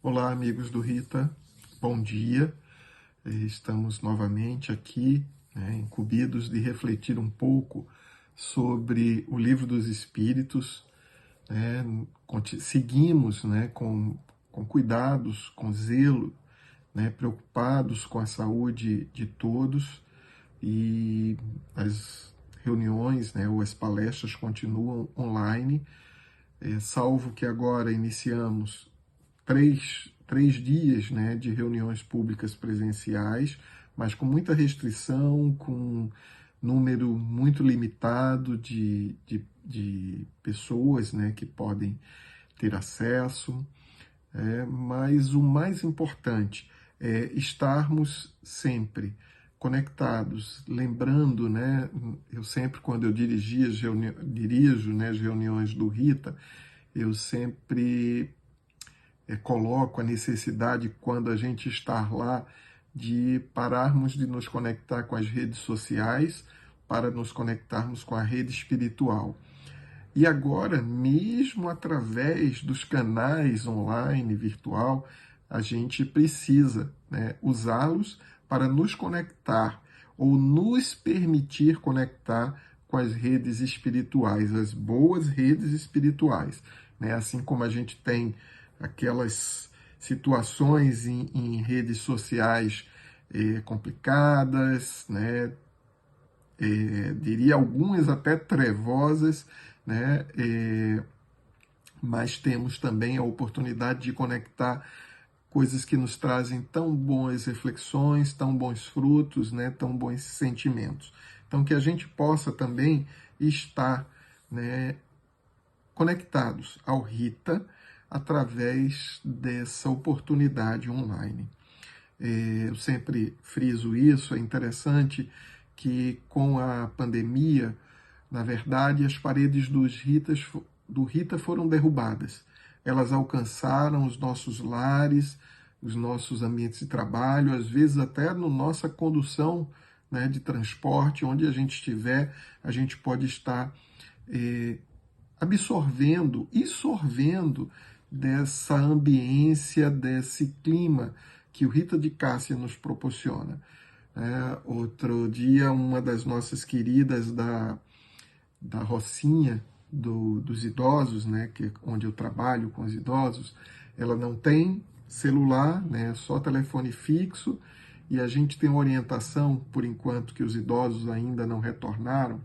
Olá, amigos do Rita, bom dia. Estamos novamente aqui, incumbidos de refletir um pouco sobre o Livro dos Espíritos. Seguimos, com cuidados, com zelo, preocupados com a saúde de todos, e as reuniões, ou as palestras continuam online, salvo que agora iniciamos três dias, de reuniões públicas presenciais, mas com muita restrição, com número muito limitado de pessoas, que podem ter acesso. Mas o mais importante é estarmos sempre conectados, lembrando, eu sempre, quando eu dirijo, as reuniões do Rita, eu sempre coloco a necessidade, quando a gente está lá, de pararmos de nos conectar com as redes sociais para nos conectarmos com a rede espiritual. E agora, mesmo através dos canais online, virtual, a gente precisa, usá-los para nos conectar ou nos permitir conectar com as redes espirituais, as boas redes espirituais. Assim como a gente tem aquelas situações em redes sociais complicadas, diria algumas até trevosas, mas temos também a oportunidade de conectar coisas que nos trazem tão boas reflexões, tão bons frutos, tão bons sentimentos. Então, que a gente possa também estar, conectados ao Rita através dessa oportunidade online. Eu sempre friso isso, é interessante que com a pandemia, na verdade, as paredes do Rita foram derrubadas. Elas alcançaram os nossos lares, os nossos ambientes de trabalho, às vezes até na nossa condução, de transporte, onde a gente estiver, a gente pode estar absorvendo e sorvendo dessa ambiência, desse clima que o Rita de Cássia nos proporciona. Outro dia, uma das nossas queridas da Rocinha, dos idosos, onde eu trabalho com os idosos, ela não tem celular, só telefone fixo, e a gente tem uma orientação, por enquanto que os idosos ainda não retornaram,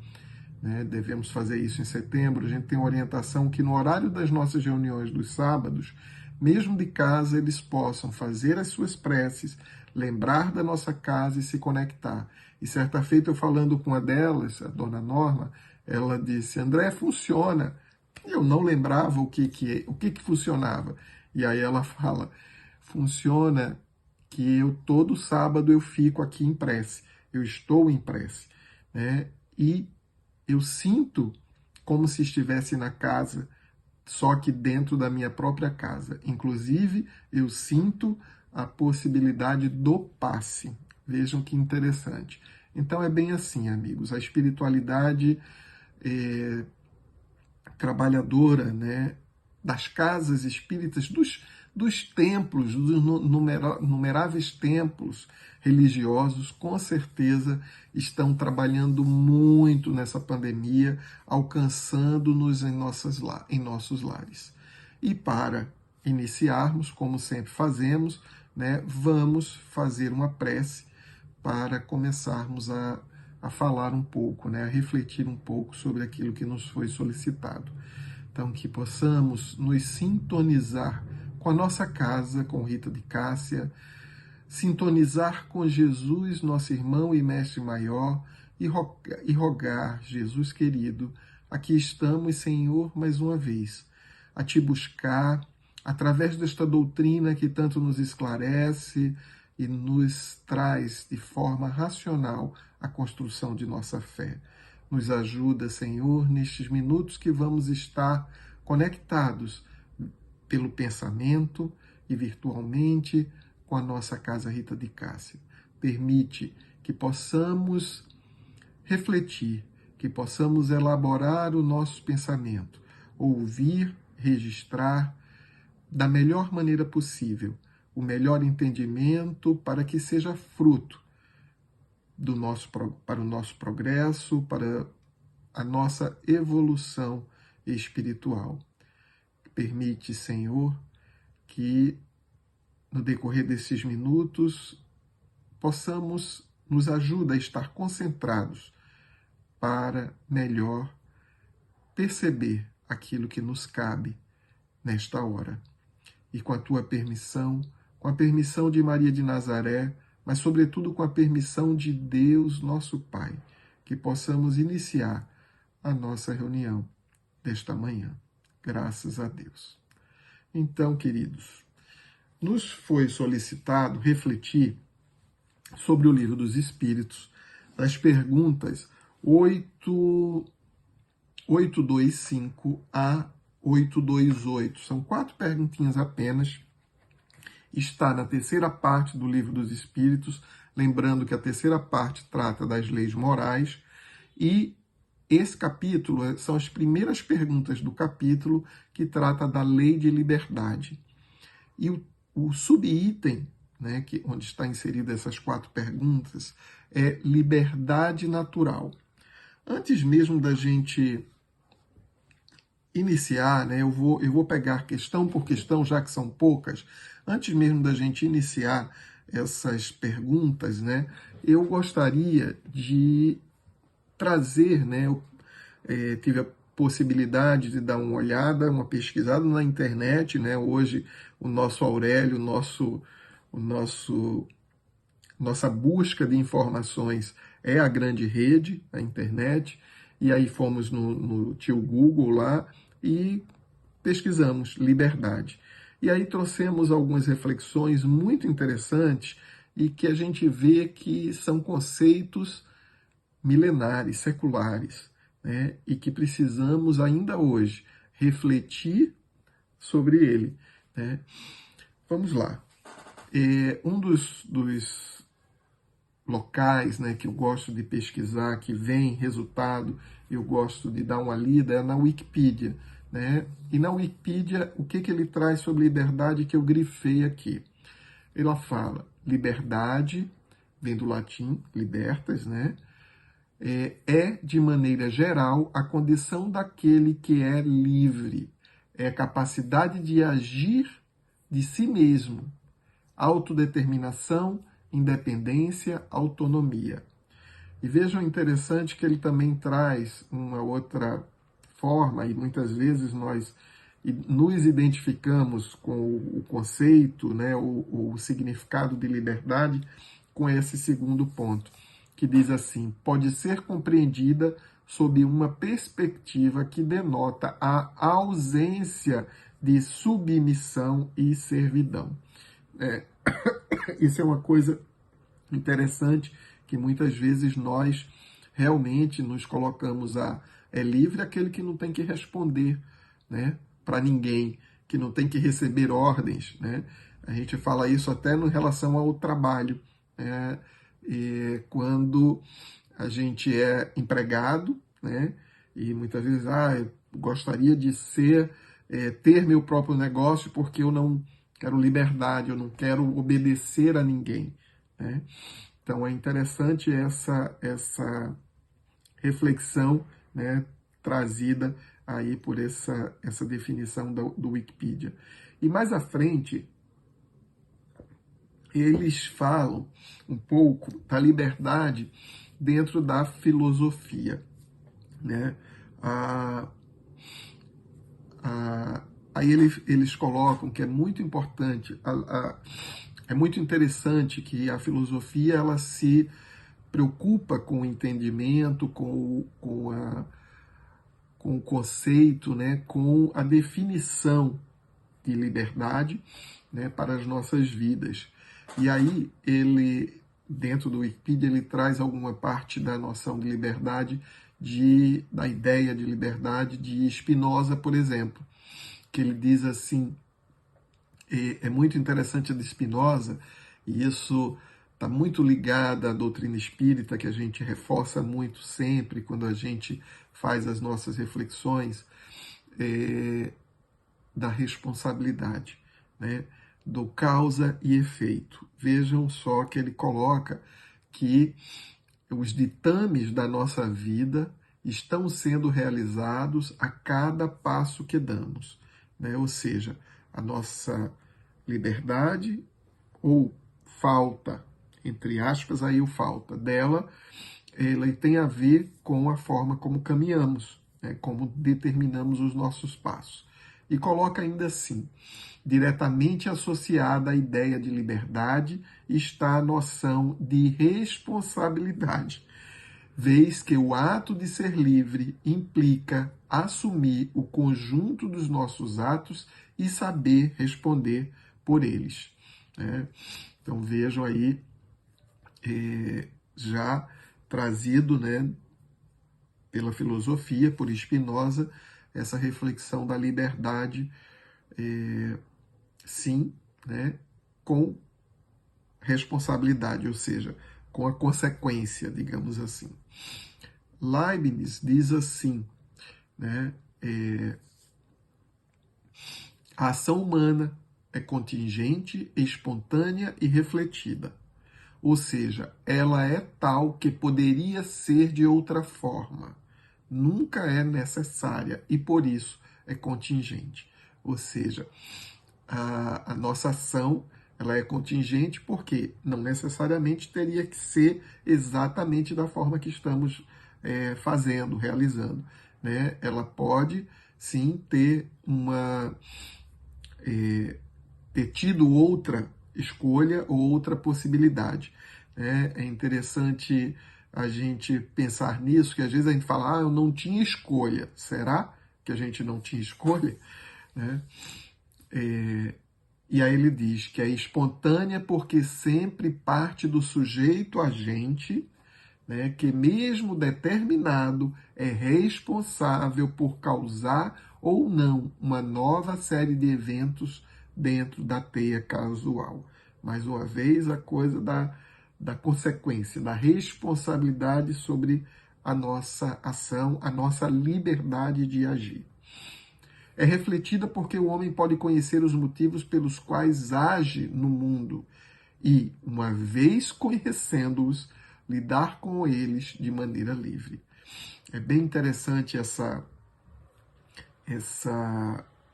devemos fazer isso em setembro, a gente tem uma orientação que no horário das nossas reuniões dos sábados, mesmo de casa, eles possam fazer as suas preces, lembrar da nossa casa e se conectar. E certa feita, eu falando com uma delas, a dona Norma, ela disse: André, funciona. Eu não lembrava o que funcionava. E aí ela fala: funciona que eu todo sábado eu fico aqui em prece, eu estou em prece, e eu sinto como se estivesse na casa, só que dentro da minha própria casa. Inclusive, eu sinto a possibilidade do passe. Vejam que interessante. Então é bem assim, amigos. A espiritualidade trabalhadora, das casas espíritas, dos templos, dos numeráveis templos religiosos, com certeza estão trabalhando muito nessa pandemia, alcançando-nos em nossos lares. E para iniciarmos, como sempre fazemos, vamos fazer uma prece para começarmos a falar um pouco, a refletir um pouco sobre aquilo que nos foi solicitado. Então, que possamos nos sintonizar com a nossa casa, com Rita de Cássia, sintonizar com Jesus, nosso irmão e mestre maior, e rogar, Jesus querido, aqui estamos, Senhor, mais uma vez, a te buscar, através desta doutrina que tanto nos esclarece e nos traz de forma racional a construção de nossa fé. Nos ajuda, Senhor, nestes minutos que vamos estar conectados pelo pensamento e virtualmente com a nossa Casa Rita de Cássia. Permite que possamos refletir, que possamos elaborar o nosso pensamento, ouvir, registrar, da melhor maneira possível, o melhor entendimento para que seja fruto para o nosso progresso, para a nossa evolução espiritual. Permite, Senhor, que no decorrer desses minutos nos ajuda a estar concentrados para melhor perceber aquilo que nos cabe nesta hora. E com a tua permissão, com a permissão de Maria de Nazaré, mas sobretudo com a permissão de Deus, nosso Pai, que possamos iniciar a nossa reunião desta manhã. Graças a Deus. Então, queridos, nos foi solicitado refletir sobre o Livro dos Espíritos, das perguntas 825 a 828. São 4 perguntinhas apenas. Está na terceira parte do Livro dos Espíritos, lembrando que a terceira parte trata das leis morais, e esse capítulo são as primeiras perguntas do capítulo que trata da lei de liberdade. E o subitem, né, onde está inserida essas 4 perguntas, é liberdade natural. Antes mesmo da gente iniciar, né, eu vou pegar questão por questão, já que são poucas. Antes mesmo da gente iniciar essas perguntas, né, eu gostaria de trazer, né, eu tive a possibilidade de dar uma olhada, uma pesquisada na internet, né, hoje o nosso Aurélio, nossa busca de informações é a grande rede, a internet, e aí fomos no tio Google lá e pesquisamos liberdade. E aí trouxemos algumas reflexões muito interessantes e que a gente vê que são conceitos milenares, seculares, né? E que precisamos ainda hoje refletir sobre ele, né? Vamos lá. Um dos locais, né, que eu gosto de pesquisar, que vem resultado, eu gosto de dar uma lida, é na Wikipedia, né? E na Wikipedia, o que ele traz sobre liberdade que eu grifei aqui? Ela fala, liberdade, vem do latim, libertas, né? De maneira geral, a condição daquele que é livre. É a capacidade de agir de si mesmo. Autodeterminação, independência, autonomia. E vejam interessante que ele também traz uma outra forma, e muitas vezes nós nos identificamos com o conceito, né, o significado de liberdade com esse segundo ponto, que diz assim, pode ser compreendida sob uma perspectiva que denota a ausência de submissão e servidão. Isso é uma coisa interessante que muitas vezes nós realmente nos colocamos é livre aquele que não tem que responder, né, para ninguém, que não tem que receber ordens, né? A gente fala isso até em relação ao trabalho, né? Quando a gente é empregado, né? E muitas vezes, eu gostaria de ter meu próprio negócio porque eu não quero liberdade, eu não quero obedecer a ninguém, né? Então é interessante essa reflexão, né, trazida aí por essa definição do Wikipedia. E mais à frente, eles falam um pouco da liberdade dentro da filosofia, né? Aí eles colocam que é muito importante, é muito interessante que a filosofia ela se preocupa com o entendimento, com o conceito, né, com a definição de liberdade, né, para as nossas vidas. E aí dentro do Wikipedia, ele traz alguma parte da noção de liberdade, da ideia de liberdade de Spinoza, por exemplo, que ele diz assim, é muito interessante a de Spinoza, e isso está muito ligado à doutrina espírita, que a gente reforça muito sempre quando a gente faz as nossas reflexões, da responsabilidade. né, do causa e efeito. Vejam só que ele coloca que os ditames da nossa vida estão sendo realizados a cada passo que damos, né? Ou seja, a nossa liberdade ou falta, entre aspas, aí o falta dela, ela tem a ver com a forma como caminhamos, né? Como determinamos os nossos passos. E coloca ainda assim, diretamente associada à ideia de liberdade está a noção de responsabilidade, vez que o ato de ser livre implica assumir o conjunto dos nossos atos e saber responder por eles, né? Então vejam aí, já trazido, né, pela filosofia, por Spinoza, essa reflexão da liberdade, sim, né, com responsabilidade, ou seja, com a consequência, digamos assim. Leibniz diz assim, né, a ação humana é contingente, espontânea e refletida. Ou seja, ela é tal que poderia ser de outra forma. Nunca é necessária e, por isso, é contingente. Ou seja, a nossa ação ela é contingente porque não necessariamente teria que ser exatamente da forma que estamos fazendo, realizando, né? Ela pode, sim, ter tido outra escolha ou outra possibilidade, né? É interessante a gente pensar nisso, que às vezes a gente fala, eu não tinha escolha. Será que a gente não tinha escolha? Né? E aí ele diz que é espontânea porque sempre parte do sujeito agente, né, que mesmo determinado é responsável por causar ou não uma nova série de eventos dentro da teia casual. Mais uma vez, a coisa da consequência, da responsabilidade sobre a nossa ação, a nossa liberdade de agir. É refletida porque o homem pode conhecer os motivos pelos quais age no mundo e, uma vez conhecendo-os, lidar com eles de maneira livre. É bem interessante essa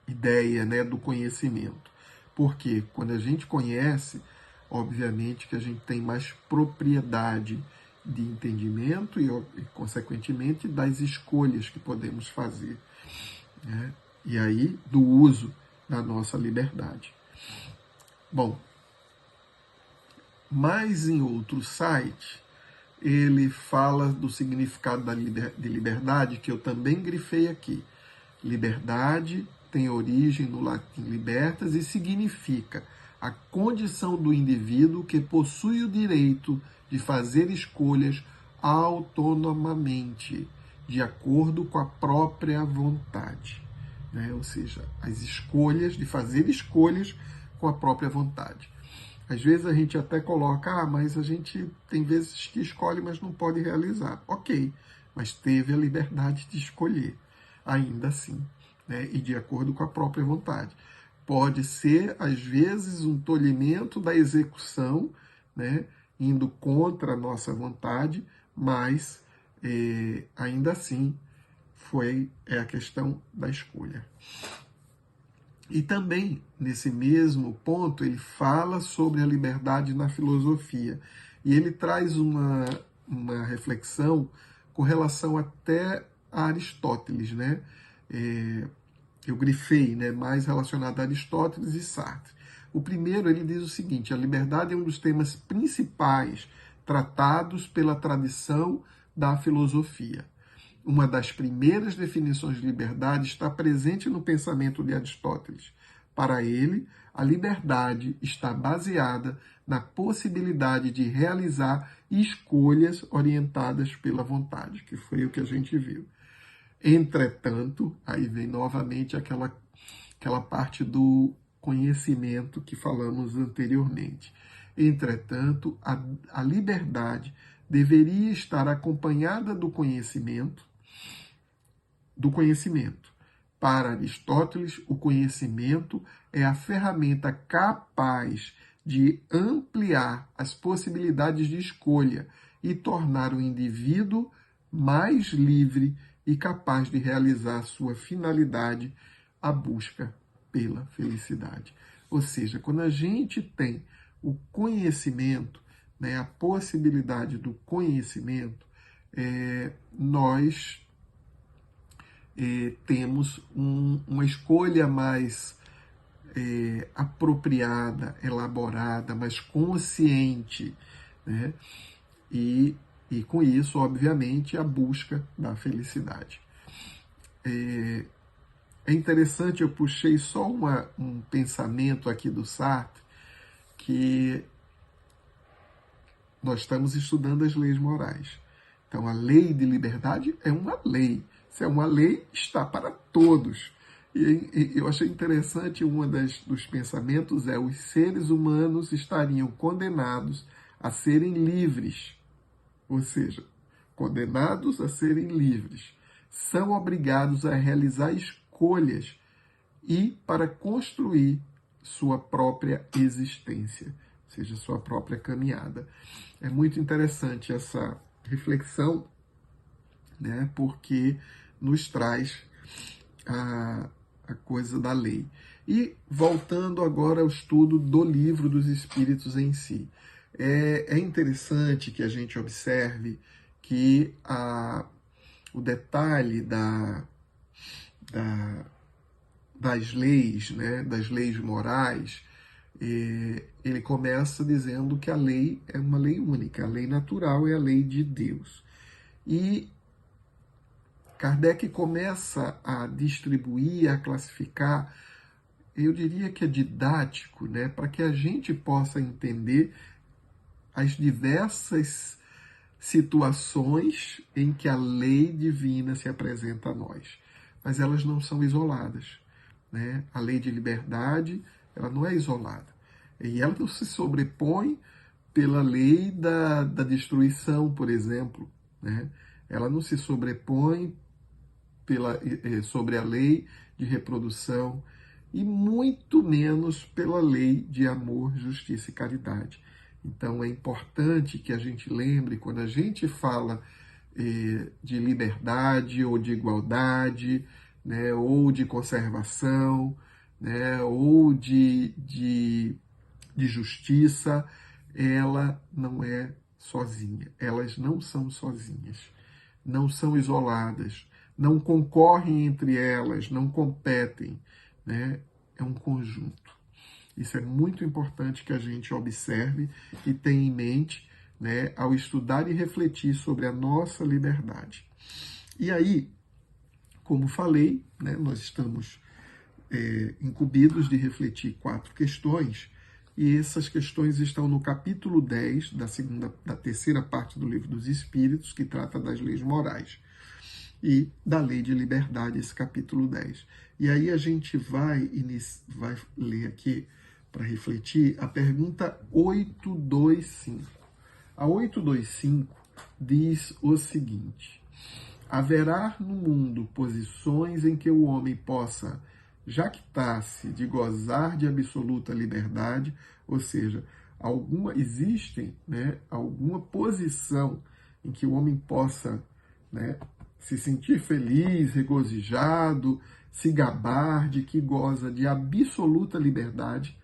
ideia, né, do conhecimento. Porque quando a gente conhece, obviamente que a gente tem mais propriedade de entendimento e consequentemente, das escolhas que podemos fazer, né? E aí, do uso da nossa liberdade. Bom, mas em outro site, ele fala do significado de liberdade, que eu também grifei aqui. Liberdade tem origem no latim libertas e significa a condição do indivíduo que possui o direito de fazer escolhas autonomamente, de acordo com a própria vontade, né? Ou seja, as escolhas, de fazer escolhas com a própria vontade. Às vezes a gente até coloca, mas a gente tem vezes que escolhe, mas não pode realizar. Ok, mas teve a liberdade de escolher, ainda assim, né? E de acordo com a própria vontade. Pode ser, às vezes, um tolhimento da execução, né? Indo contra a nossa vontade, mas ainda assim é a questão da escolha. E também, nesse mesmo ponto, ele fala sobre a liberdade na filosofia. E ele traz uma reflexão com relação até a Aristóteles, né? Eu grifei, né? Mais relacionado a Aristóteles e Sartre. O primeiro, ele diz o seguinte: a liberdade é um dos temas principais tratados pela tradição da filosofia. Uma das primeiras definições de liberdade está presente no pensamento de Aristóteles. Para ele, a liberdade está baseada na possibilidade de realizar escolhas orientadas pela vontade, que foi o que a gente viu. Entretanto, aí vem novamente aquela parte do conhecimento que falamos anteriormente. Entretanto, a liberdade deveria estar acompanhada do conhecimento. Para Aristóteles, o conhecimento é a ferramenta capaz de ampliar as possibilidades de escolha e tornar o indivíduo mais livre e capaz de realizar sua finalidade, a busca pela felicidade. Ou seja, quando a gente tem o conhecimento, né, a possibilidade do conhecimento, nós temos uma escolha mais apropriada, elaborada, mais consciente, né? E com isso, obviamente, a busca da felicidade. É interessante, eu puxei só um pensamento aqui do Sartre, que nós estamos estudando as leis morais. Então, a lei de liberdade é uma lei. Se é uma lei, está para todos. E eu achei interessante, dos pensamentos é: os seres humanos estariam condenados a serem livres. Ou seja, condenados a serem livres. São obrigados a realizar escolhas e para construir sua própria existência, ou seja, sua própria caminhada. É muito interessante essa reflexão, né, porque nos traz a coisa da lei. E voltando agora ao estudo do Livro dos Espíritos em si. É interessante que a gente observe que o detalhe das leis, né, das leis morais, ele começa dizendo que a lei é uma lei única, a lei natural é a lei de Deus. E Kardec começa a distribuir, a classificar, eu diria que é didático, né, para que a gente possa entender as diversas situações em que a lei divina se apresenta a nós. Mas elas não são isoladas, né? A lei de liberdade, ela não é isolada. E ela não se sobrepõe pela lei da destruição, por exemplo, né? Ela não se sobrepõe sobre a lei de reprodução e muito menos pela lei de amor, justiça e caridade. Então é importante que a gente lembre, quando a gente fala de liberdade ou de igualdade, né, ou de conservação, né, ou de justiça, ela não é sozinha. Elas não são sozinhas, não são isoladas, não concorrem entre elas, não competem, né? É um conjunto. Isso é muito importante que a gente observe e tenha em mente, né, ao estudar e refletir sobre a nossa liberdade. E aí, como falei, né, nós estamos incumbidos de refletir 4 questões, e essas questões estão no capítulo 10 da terceira parte do Livro dos Espíritos, que trata das leis morais, e da lei de liberdade, esse capítulo 10. E aí a gente vai ler aqui, para refletir, a pergunta 825. A 825 diz o seguinte: haverá no mundo posições em que o homem possa jactar-se de gozar de absoluta liberdade, ou seja, existem, né, alguma posição em que o homem possa, né, se sentir feliz, regozijado, se gabar de que goza de absoluta liberdade?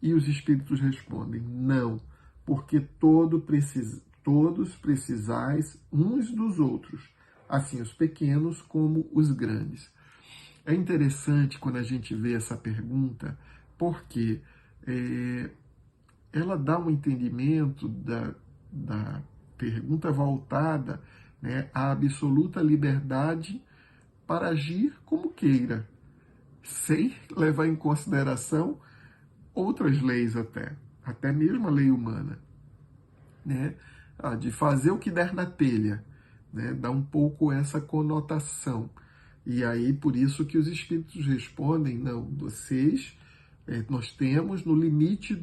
E os espíritos respondem: não, porque todos precisais uns dos outros, assim os pequenos como os grandes. É interessante quando a gente vê essa pergunta, porque ela dá um entendimento da pergunta voltada, né, à absoluta liberdade para agir como queira, sem levar em consideração outras leis até mesmo a lei humana, né? De fazer o que der na telha, né? Dá um pouco essa conotação. E aí, por isso que os espíritos respondem: não, nós temos no limite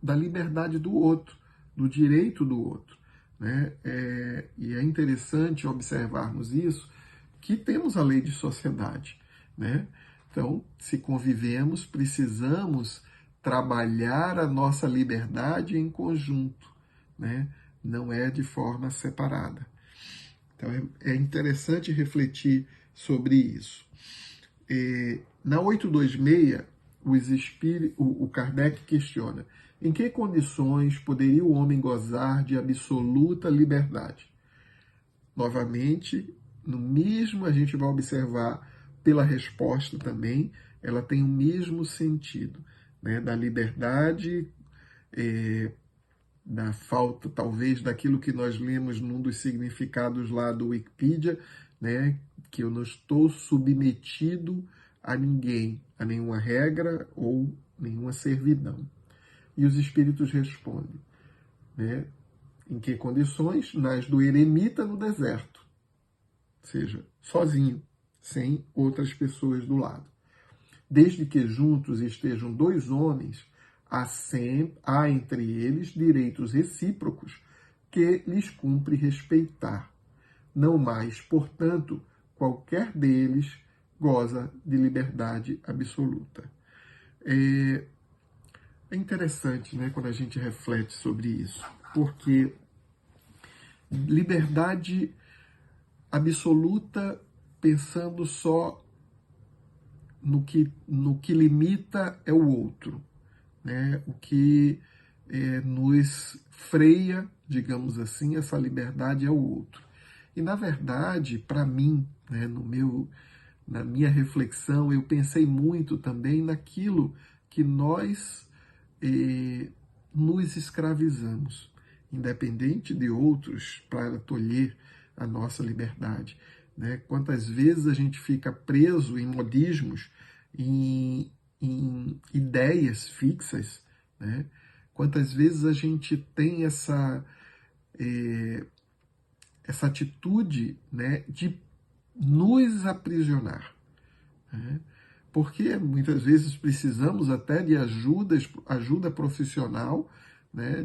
da liberdade do outro, do direito do outro, né? E é interessante observarmos isso, que temos a lei de sociedade, né? Então, se convivemos, precisamos trabalhar a nossa liberdade em conjunto, né? Não é de forma separada. Então, é interessante refletir sobre isso. Na 826, o Kardec questiona: em que condições poderia o homem gozar de absoluta liberdade? Novamente, no mesmo a gente vai observar pela resposta também, ela tem o mesmo sentido, né? Da liberdade, da falta, talvez, daquilo que nós lemos num dos significados lá do Wikipedia, né? Que eu não estou submetido a ninguém, a nenhuma regra ou nenhuma servidão. E os espíritos respondem, né? Em que condições? Nas do eremita no deserto, ou seja, sozinho, sem outras pessoas do lado. Desde que juntos estejam dois homens, há entre eles direitos recíprocos que lhes cumpre respeitar. Não mais, portanto, qualquer deles goza de liberdade absoluta. É interessante, né, quando a gente reflete sobre isso, porque liberdade absoluta, pensando só no que limita é o outro, né? O que nos freia, digamos assim, essa liberdade é o outro. E, na verdade, para mim, né, na minha reflexão, eu pensei muito também naquilo que nós nos escravizamos, independente de outros, para tolher a nossa liberdade. Né? Quantas vezes a gente fica preso em modismos, em ideias fixas, né? Quantas vezes a gente tem essa atitude, né, de nos aprisionar, né? Porque muitas vezes precisamos até de ajuda profissional, né,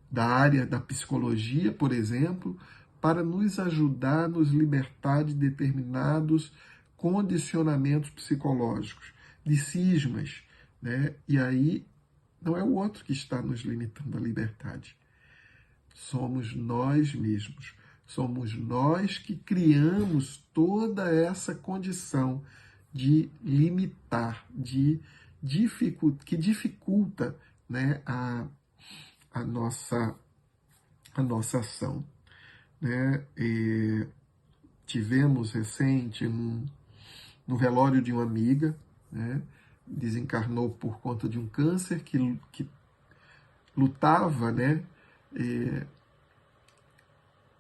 da área da psicologia, por exemplo, para nos ajudar a nos libertar de determinados condicionamentos psicológicos, de cismas, né? E aí não é o outro que está nos limitando a liberdade. Somos nós mesmos. Somos nós que criamos toda essa condição de limitar, que dificulta, né, a nossa ação. Né? Tivemos recente no velório de uma amiga, né? Desencarnou por conta de um câncer que lutava, né?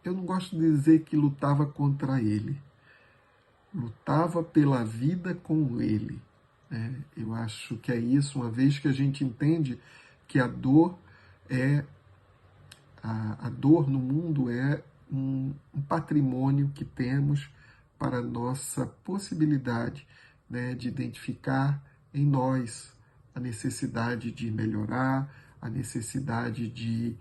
Eu não gosto de dizer que lutava contra ele, lutava pela vida com ele. Né? Eu acho que é isso, uma vez que a gente entende que a dor a dor no mundo é um patrimônio que temos para a nossa possibilidade, né, de identificar em nós a necessidade de melhorar, a necessidade de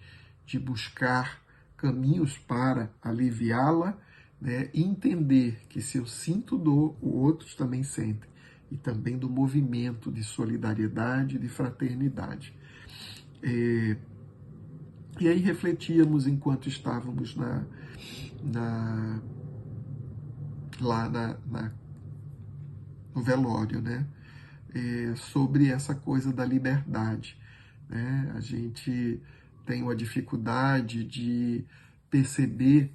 buscar caminhos para aliviá-la, né, e entender que se eu sinto dor, os outros também sentem, e também do movimento de solidariedade, de fraternidade. E aí refletíamos enquanto estávamos lá no velório, né? Sobre essa coisa da liberdade. Né? A gente tem uma dificuldade de perceber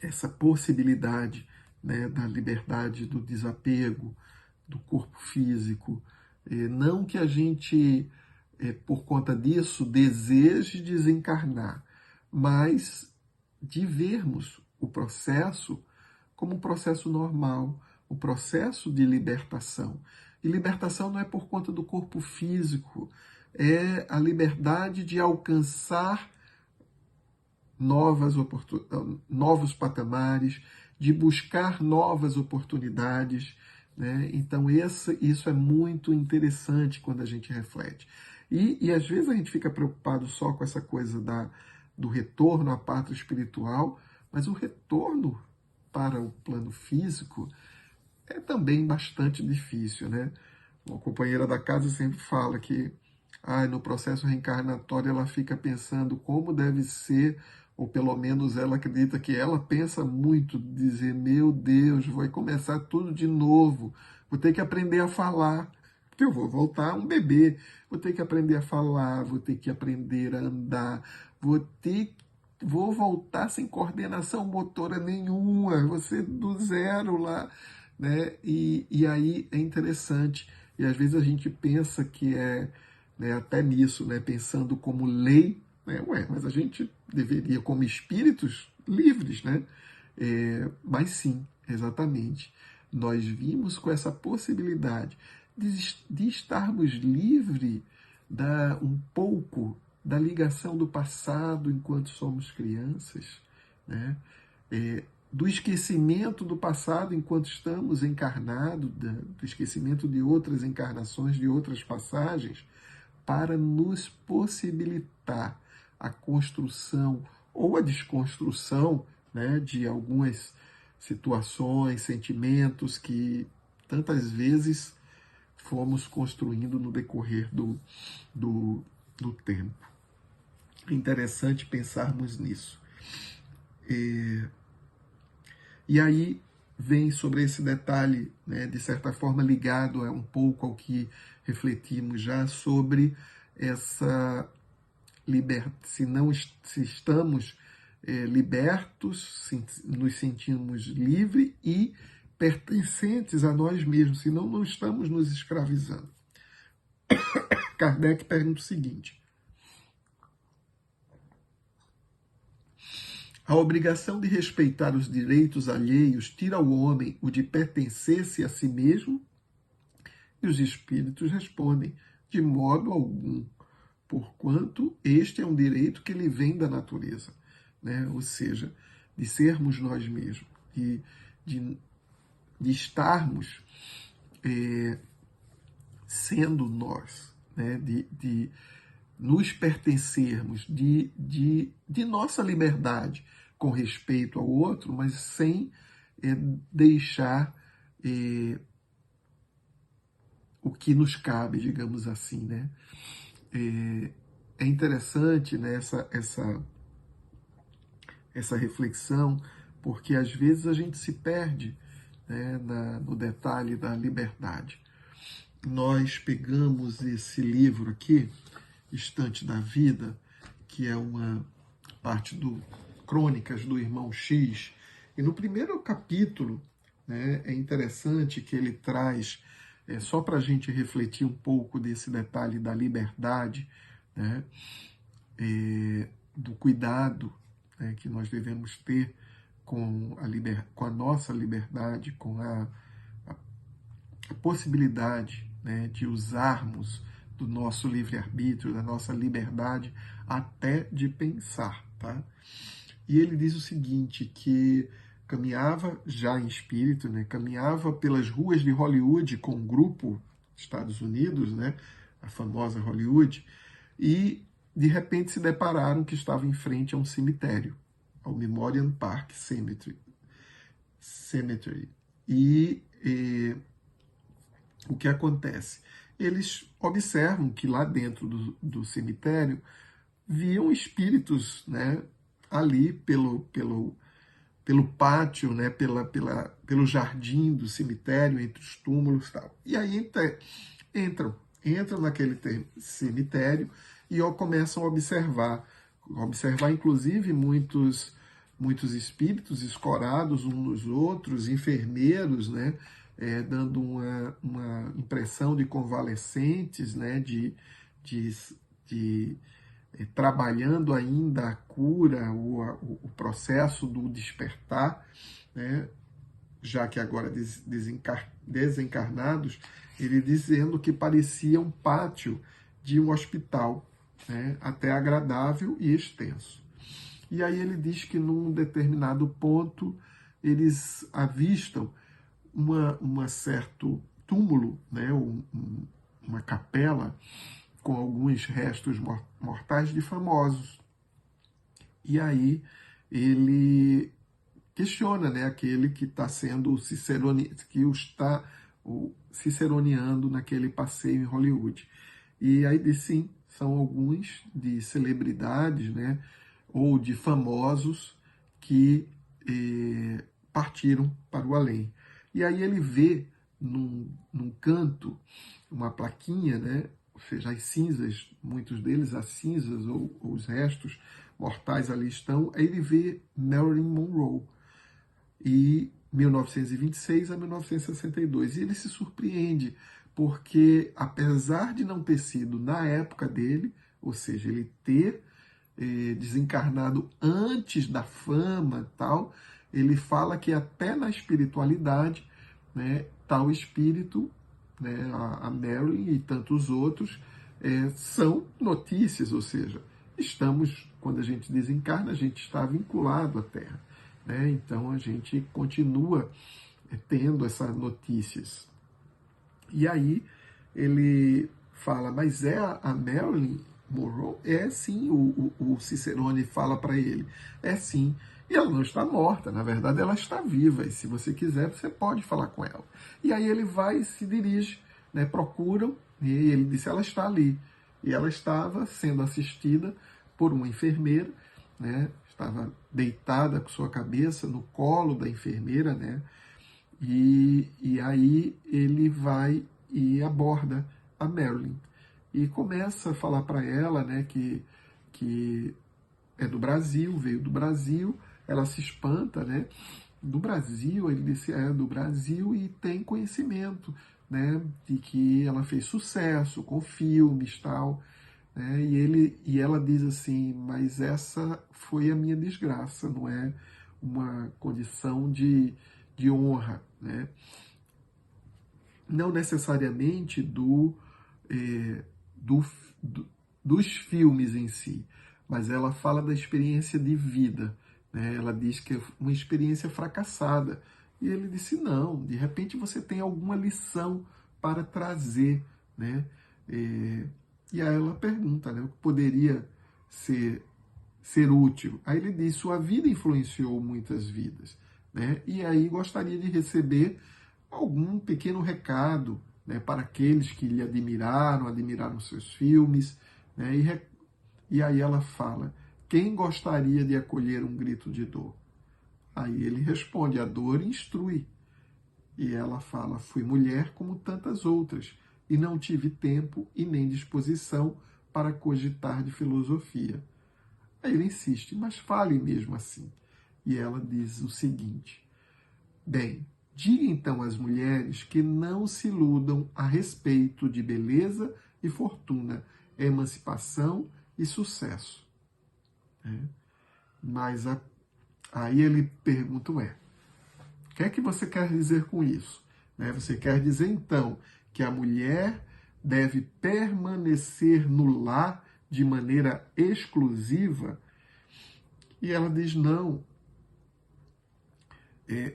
essa possibilidade, né, da liberdade, do desapego, do corpo físico. Não que a gente, por conta disso, deseje desencarnar, mas de vermos o processo como um processo normal, um processo de libertação. E libertação não é por conta do corpo físico, é a liberdade de alcançar novos patamares, de buscar novas oportunidades. Né? Então, isso é muito interessante quando a gente reflete. E às vezes a gente fica preocupado só com essa coisa do retorno à pátria espiritual, mas o retorno para o plano físico é também bastante difícil, né? Uma companheira da casa sempre fala que no processo reencarnatório ela fica pensando como deve ser, ou pelo menos ela acredita que ela pensa muito, dizer, meu Deus, vai começar tudo de novo, vou ter que aprender a falar, porque eu vou voltar um bebê, vou ter que aprender a falar, vou ter que aprender a andar, vou voltar sem coordenação motora nenhuma, você do zero lá, né? E aí é interessante, e às vezes a gente pensa que né, até nisso, né, pensando como lei, né, mas a gente deveria, como espíritos livres, né? Mas sim, exatamente, nós vimos com essa possibilidade de estarmos livres um pouco da ligação do passado enquanto somos crianças, né? Do esquecimento do passado enquanto estamos encarnados, do esquecimento de outras encarnações, de outras passagens, para nos possibilitar a construção ou a desconstrução, né, de algumas situações, sentimentos que tantas vezes fomos construindo no decorrer do tempo. É interessante pensarmos nisso. E aí vem sobre esse detalhe, né, de certa forma ligado um pouco ao que refletimos já sobre essa liberdade, se estamos libertos, nos sentimos livres e pertencentes a nós mesmos, senão não estamos nos escravizando. Kardec pergunta o seguinte: a obrigação de respeitar os direitos alheios tira ao homem o de pertencer-se a si mesmo? E os espíritos respondem: de modo algum, porquanto este é um direito que lhe vem da natureza, né? Ou seja, de sermos nós mesmos, de estarmos sendo nós, né? De nos pertencermos, de nossa liberdade com respeito ao outro, mas sem deixar o que nos cabe, digamos assim, né? É interessante, né, essa reflexão, porque às vezes a gente se perde, né, no detalhe da liberdade. Nós pegamos esse livro aqui, Estante da Vida, que é uma parte do Crônicas do Irmão X, e no primeiro capítulo, né, é interessante que ele traz, só para a gente refletir um pouco desse detalhe da liberdade, né, do cuidado, né, que nós devemos ter com a nossa liberdade, com a possibilidade, né, de usarmos do nosso livre-arbítrio, da nossa liberdade, até de pensar. Tá? E ele diz o seguinte, que caminhava já em espírito, né, caminhava pelas ruas de Hollywood com um grupo, Estados Unidos, né, a famosa Hollywood, e de repente se depararam que estava em frente a um cemitério, ao Memorial Park Cemetery. E o que acontece? Eles observam que lá dentro do cemitério viam espíritos, né, ali pelo pátio, né, pelo jardim do cemitério, entre os túmulos e tal. E aí entram naquele cemitério e começam a observar inclusive muitos espíritos escorados uns nos outros, enfermeiros, né, dando uma impressão de convalescentes, né, de trabalhando ainda a cura, o processo do despertar, né, já que agora desencarnados, ele dizendo que parecia um pátio de um hospital, né, até agradável e extenso. E aí ele diz que num determinado ponto eles avistam uma certo túmulo, né, uma capela com alguns restos mortais de famosos. E aí ele questiona, né, aquele que está sendo que o está o ciceroneando naquele passeio em Hollywood. E aí diz sim, são alguns de celebridades, né, ou de famosos que partiram para o além. E aí ele vê num canto uma plaquinha, né, ou seja, as cinzas, muitos deles as cinzas ou os restos mortais ali estão, aí ele vê Marilyn Monroe, e 1926 a 1962. E ele se surpreende, porque apesar de não ter sido na época dele, ou seja, ele ter desencarnado antes da fama e tal, ele fala que até na espiritualidade, né, tal espírito, né, a Marilyn e tantos outros, são notícias, ou seja, estamos, quando a gente desencarna, a gente está vinculado à Terra. Né? Então a gente continua tendo essas notícias. E aí ele fala, mas é a Marilyn Monroe? É sim, o Cicerone fala para ele, é sim. E ela não está morta, na verdade ela está viva, e se você quiser, você pode falar com ela. E aí ele vai e se dirige, né, procuram, e ele disse, ela está ali. E ela estava sendo assistida por uma enfermeira, né, estava deitada com sua cabeça no colo da enfermeira, né, e aí ele vai e aborda a Marilyn e começa a falar para ela, né, que é do Brasil, veio do Brasil. Ela se espanta, né? Do Brasil, ele disse, é do Brasil e tem conhecimento, né, de que ela fez sucesso com filmes e tal, né, e ela diz assim, mas essa foi a minha desgraça, não é uma condição de honra, né? Não necessariamente eh, do, do, dos filmes em si, mas ela fala da experiência de vida, né? Ela diz que é uma experiência fracassada. E ele disse, não, de repente você tem alguma lição para trazer, né? E aí ela pergunta, né, o que poderia ser útil. Aí ele diz, sua vida influenciou muitas vidas, né? E aí gostaria de receber algum pequeno recado, né, para aqueles que lhe admiraram seus filmes, né? E aí ela fala, quem gostaria de acolher um grito de dor? Aí ele responde, a dor instrui. E ela fala, fui mulher como tantas outras, e não tive tempo e nem disposição para cogitar de filosofia. Aí ele insiste, mas fale mesmo assim. E ela diz o seguinte, bem, diga então às mulheres que não se iludam a respeito de beleza e fortuna, emancipação e sucesso. Mas aí ele pergunta, o que é que você quer dizer com isso? Né? Você quer dizer então que a mulher deve permanecer no lar de maneira exclusiva? E ela diz, não,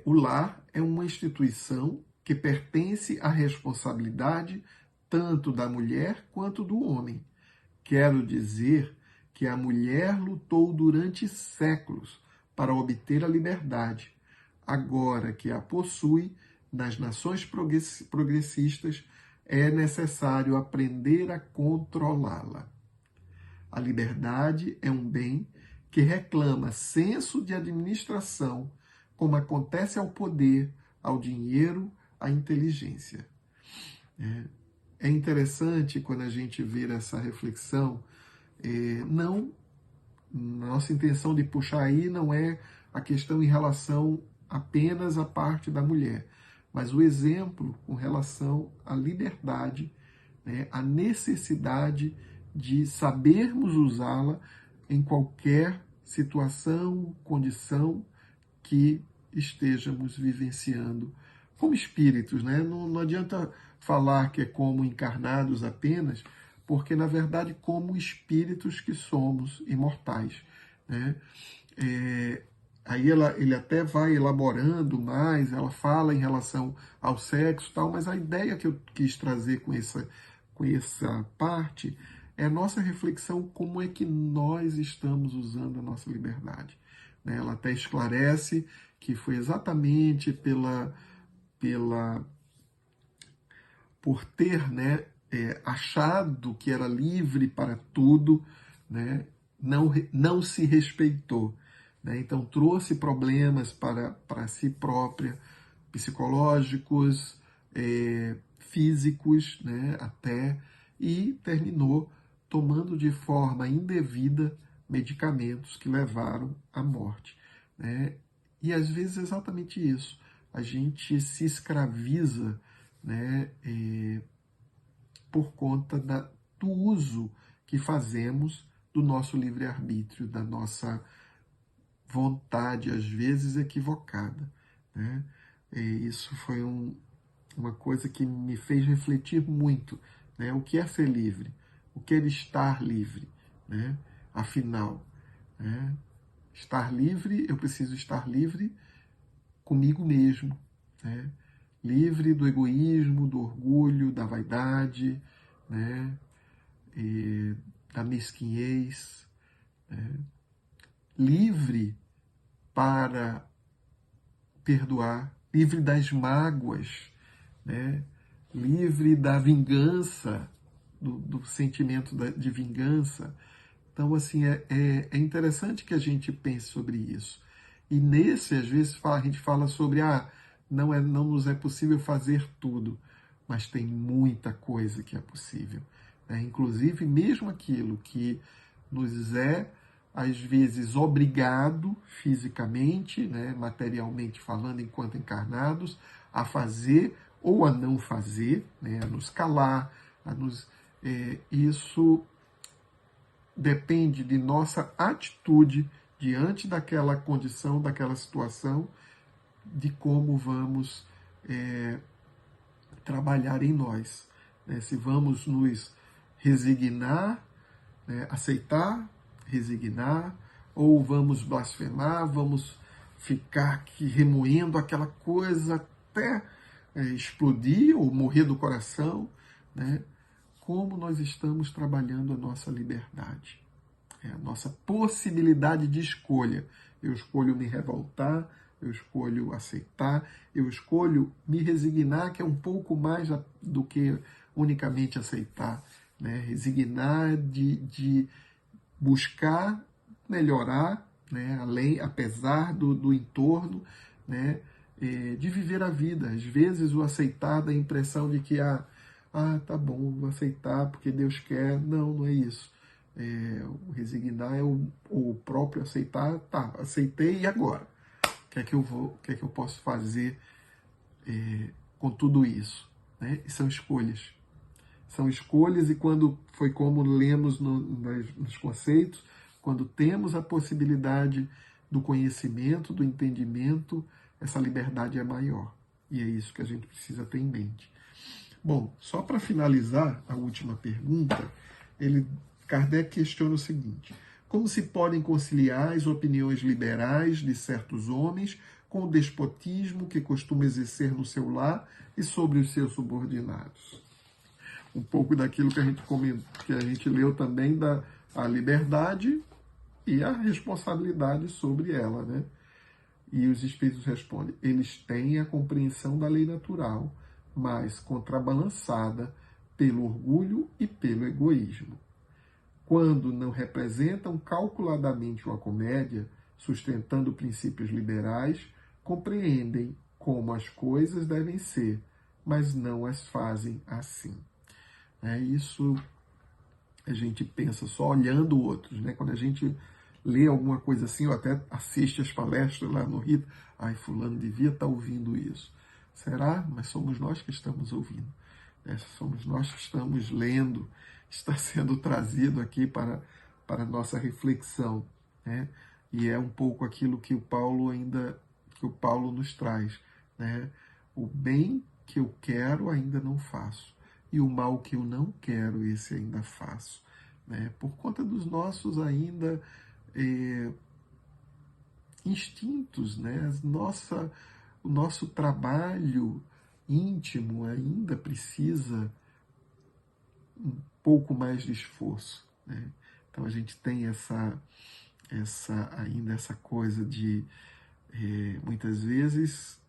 o lar é uma instituição que pertence à responsabilidade tanto da mulher quanto do homem. Quero dizer que a mulher lutou durante séculos para obter a liberdade. Agora que a possui, nas nações progressistas, é necessário aprender a controlá-la. A liberdade é um bem que reclama senso de administração, como acontece ao poder, ao dinheiro, à inteligência. É interessante quando a gente vê essa reflexão, não, nossa intenção de puxar aí não é a questão em relação apenas à parte da mulher, mas o exemplo com relação à liberdade, né, a necessidade de sabermos usá-la em qualquer situação, condição que estejamos vivenciando como espíritos, né? Não adianta falar que é como encarnados apenas, porque na verdade como espíritos que somos imortais, né? Aí ele até vai elaborando mais, ela fala em relação ao sexo e tal, mas a ideia que eu quis trazer com essa parte é a nossa reflexão como é que nós estamos usando a nossa liberdade. Né? Ela até esclarece que foi exatamente por ter, né, achado que era livre para tudo, né, não se respeitou. Né? Então trouxe problemas para si própria, psicológicos, físicos, né, até, e terminou tomando de forma indevida medicamentos que levaram à morte. Né? E às vezes é exatamente isso. A gente se escraviza, né, por conta do uso que fazemos do nosso livre-arbítrio, da nossa vontade, às vezes equivocada. Né? E isso foi uma coisa que me fez refletir muito. Né? O que é ser livre? O que é estar livre? Né? Afinal, né? Estar livre, eu preciso estar livre comigo mesmo. Né? Livre do egoísmo, do orgulho, da vaidade, né? Da mesquinhez, né? Livre para perdoar, livre das mágoas, né? Livre da vingança, do sentimento de vingança. Então, assim, é interessante que a gente pense sobre isso. E nesse, às vezes, a gente fala sobre, não nos é possível fazer tudo, mas tem muita coisa que é possível. Né? Inclusive, mesmo aquilo que nos é, às vezes, obrigado fisicamente, né, materialmente falando, enquanto encarnados, a fazer ou a não fazer, né, a nos calar, isso depende de nossa atitude diante daquela condição, daquela situação, de como vamos trabalhar em nós. Né? Se vamos nos resignar, né? Aceitar, resignar, ou vamos blasfemar, vamos ficar aqui remoendo aquela coisa até explodir ou morrer do coração. Né? Como nós estamos trabalhando a nossa liberdade, a nossa possibilidade de escolha. Eu escolho me revoltar, eu escolho aceitar, eu escolho me resignar, que é um pouco mais do que unicamente aceitar. Né? Resignar de buscar melhorar, né? Além, apesar do entorno, né? De viver a vida. Às vezes o aceitar dá a impressão de que tá bom, vou aceitar porque Deus quer. Não, não é isso. O resignar é o próprio aceitar. Tá, aceitei, e agora? O que é que eu posso fazer com tudo isso? Né? E são escolhas. São escolhas, e quando foi como lemos nos conceitos, quando temos a possibilidade do conhecimento, do entendimento, essa liberdade é maior. E é isso que a gente precisa ter em mente. Bom, só para finalizar a última pergunta, Kardec questiona o seguinte: como se podem conciliar as opiniões liberais de certos homens com o despotismo que costuma exercer no seu lar e sobre os seus subordinados? Um pouco daquilo que a gente comentou, que a gente leu também, da a liberdade e a responsabilidade sobre ela, né? E os espíritos respondem: eles têm a compreensão da lei natural, mas contrabalançada pelo orgulho e pelo egoísmo. Quando não representam calculadamente uma comédia, sustentando princípios liberais, compreendem como as coisas devem ser, mas não as fazem assim. Isso a gente pensa só olhando outros. Né? Quando a gente lê alguma coisa assim, ou até assiste as palestras lá no Rito, fulano devia estar ouvindo isso. Será? Mas somos nós que estamos ouvindo. Né? Somos nós que estamos lendo, está sendo trazido aqui para a nossa reflexão. Né? E é um pouco aquilo que o Paulo nos traz. Né? O bem que eu quero ainda não faço, e o mal que eu não quero, esse ainda faço. Né? Por conta dos nossos ainda instintos, né? O nosso trabalho íntimo ainda precisa um pouco mais de esforço. Né? Então a gente tem ainda essa coisa de Muitas vezes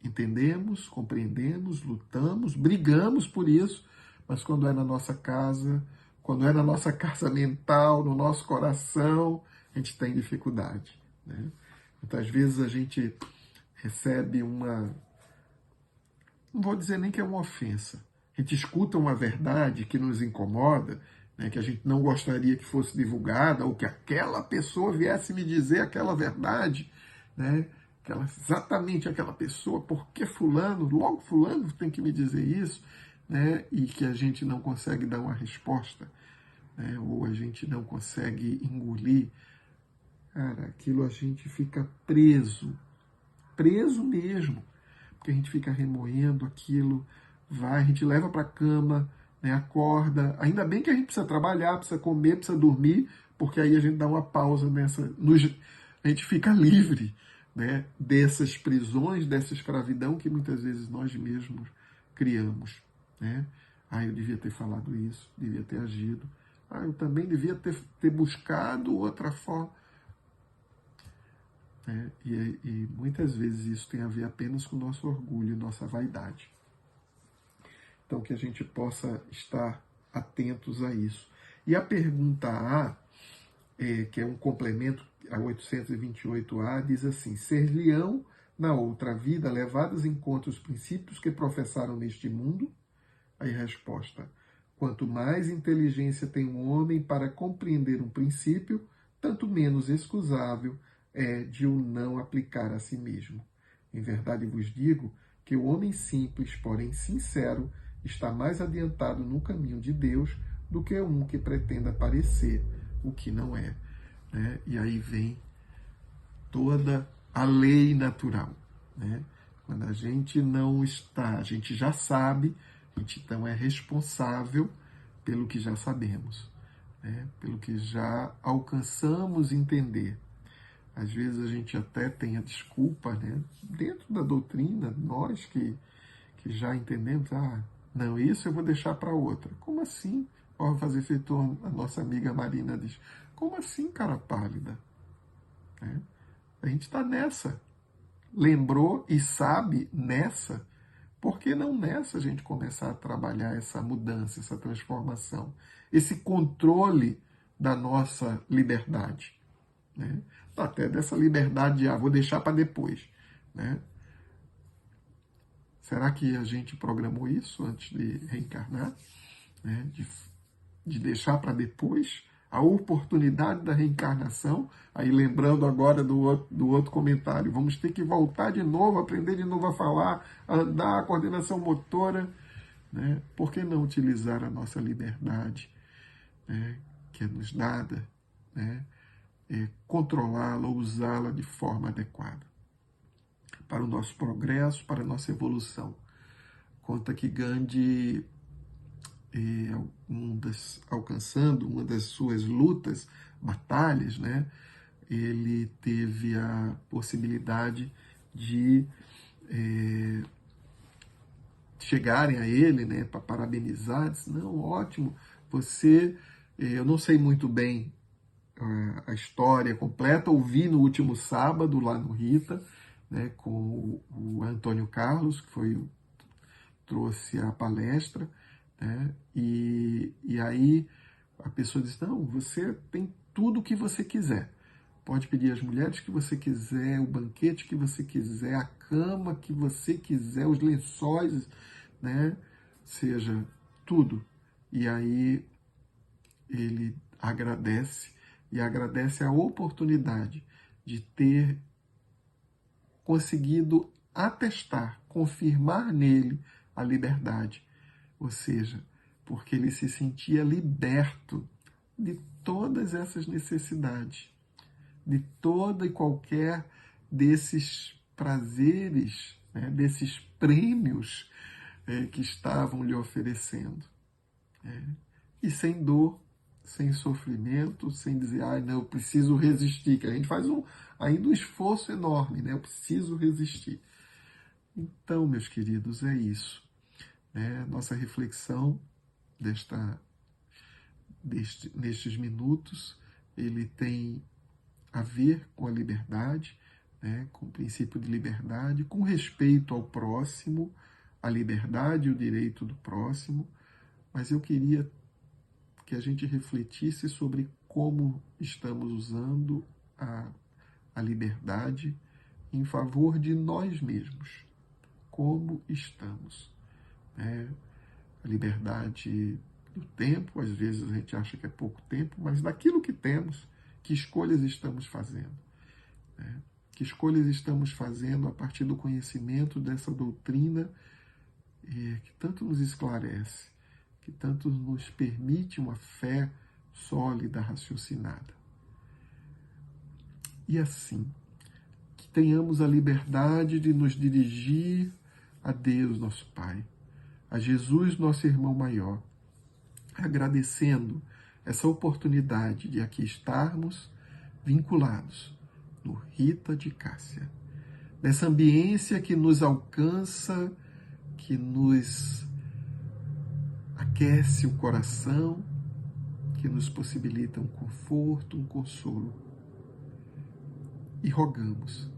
entendemos, compreendemos, lutamos, brigamos por isso, mas quando é na nossa casa, quando é na nossa casa mental, no nosso coração, a gente tem dificuldade, né? Muitas vezes a gente recebe não vou dizer nem que é uma ofensa, a gente escuta uma verdade que nos incomoda, né, que a gente não gostaria que fosse divulgada, ou que aquela pessoa viesse me dizer aquela verdade, né? Exatamente aquela pessoa, porque fulano, logo fulano tem que me dizer isso, né? E que a gente não consegue dar uma resposta, né? Ou a gente não consegue engolir, cara, aquilo a gente fica preso, preso mesmo, porque a gente fica remoendo aquilo, a gente leva para a cama, né, acorda, ainda bem que a gente precisa trabalhar, precisa comer, precisa dormir, porque aí a gente dá uma pausa a gente fica livre, né, dessas prisões, dessa escravidão que muitas vezes nós mesmos criamos, né? Eu devia ter falado isso, devia ter agido, eu também devia ter buscado outra forma, né? E muitas vezes isso tem a ver apenas com o nosso orgulho, nossa vaidade. Então, que a gente possa estar atentos a isso. E a pergunta A, que é um complemento a 828A, diz assim: ser-lhe-ão na outra vida levados em conta os princípios que professaram neste mundo? Aí resposta: quanto mais inteligência tem um homem para compreender um princípio, tanto menos excusável é de o não aplicar a si mesmo. Em verdade vos digo que o homem simples, porém sincero, está mais adiantado no caminho de Deus do que um que pretenda parecer o que não é, né? E aí vem toda a lei natural, né? Quando a gente não está, a gente já sabe, a gente então é responsável pelo que já sabemos, né? Pelo que já alcançamos entender. Às vezes a gente até tem a desculpa, né? Dentro da doutrina, nós que já entendemos, não, isso eu vou deixar para outra. Como assim? Vou fazer feito a nossa amiga Marina diz. Como assim, cara pálida? Né? A gente está nessa. Lembrou e sabe nessa. Por que não nessa a gente começar a trabalhar essa mudança, essa transformação, esse controle da nossa liberdade, né? Até dessa liberdade de, vou deixar para depois, né? Será que a gente programou isso antes de reencarnar, né? De deixar para depois a oportunidade da reencarnação? Aí lembrando agora do outro comentário, vamos ter que voltar de novo, aprender de novo a falar, a andar, a coordenação motora, né? Por que não utilizar a nossa liberdade, né, que é nos dada, né, controlá-la, usá-la de forma adequada para o nosso progresso, para a nossa evolução? Conta que Gandhi, alcançando uma das suas lutas, batalhas, né, ele teve a possibilidade de chegarem a ele, né, para parabenizar, disse, não, ótimo, você, eu não sei muito bem a história completa, ouvi no último sábado lá no Rita, né, com o Antônio Carlos, que trouxe a palestra, né, e aí a pessoa diz, não, você tem tudo o que você quiser, pode pedir as mulheres que você quiser, o banquete que você quiser, a cama que você quiser, os lençóis, né, seja tudo. E aí ele agradece, e agradece a oportunidade de ter conseguido atestar, confirmar nele a liberdade. Ou seja, porque ele se sentia liberto de todas essas necessidades, de toda e qualquer desses prazeres, né, desses prêmios que estavam lhe oferecendo. E sem dor, sem sofrimento, sem dizer, não, eu preciso resistir, que a gente faz ainda um esforço enorme, né? Eu preciso resistir. Então, meus queridos, é isso, né? Nossa reflexão nestes minutos, ele tem a ver com a liberdade, né, com o princípio de liberdade, com respeito ao próximo, à liberdade e o direito do próximo, mas eu queria que a gente refletisse sobre como estamos usando a liberdade em favor de nós mesmos. Como estamos, né? A liberdade do tempo, às vezes a gente acha que é pouco tempo, mas daquilo que temos, que escolhas estamos fazendo, né? Que escolhas estamos fazendo a partir do conhecimento dessa doutrina que tanto nos esclarece, que tanto nos permite uma fé sólida, raciocinada. E assim, que tenhamos a liberdade de nos dirigir a Deus, nosso Pai, a Jesus, nosso irmão maior, agradecendo essa oportunidade de aqui estarmos vinculados no Rita de Cássia, nessa ambiência que nos alcança, que nos aquece o coração, que nos possibilita um conforto, um consolo. E rogamos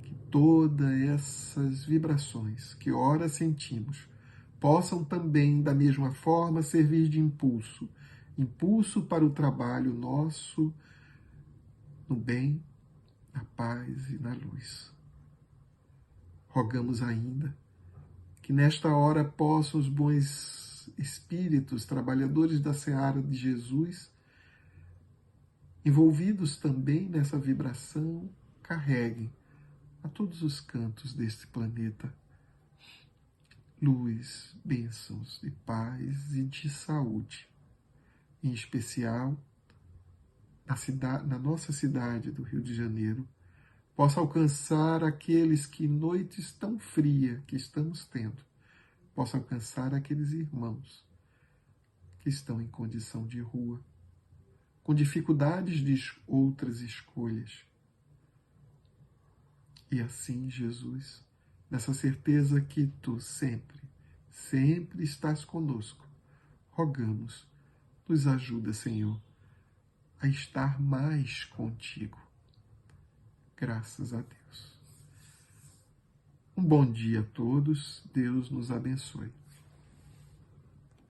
que todas essas vibrações que ora sentimos possam também, da mesma forma, servir de impulso, impulso para o trabalho nosso no bem, na paz e na luz. Rogamos ainda que nesta hora possam os bons espíritos, trabalhadores da seara de Jesus, envolvidos também nessa vibração, carreguem a todos os cantos deste planeta luz, bênçãos de paz e de saúde, em especial na nossa cidade do Rio de Janeiro, possa alcançar aqueles que noites tão frias que estamos tendo, possa alcançar aqueles irmãos que estão em condição de rua, com dificuldades de outras escolhas. E assim, Jesus, nessa certeza que Tu sempre, sempre estás conosco, rogamos, nos ajuda, Senhor, a estar mais contigo. Graças a Deus. Um bom dia a todos, Deus nos abençoe.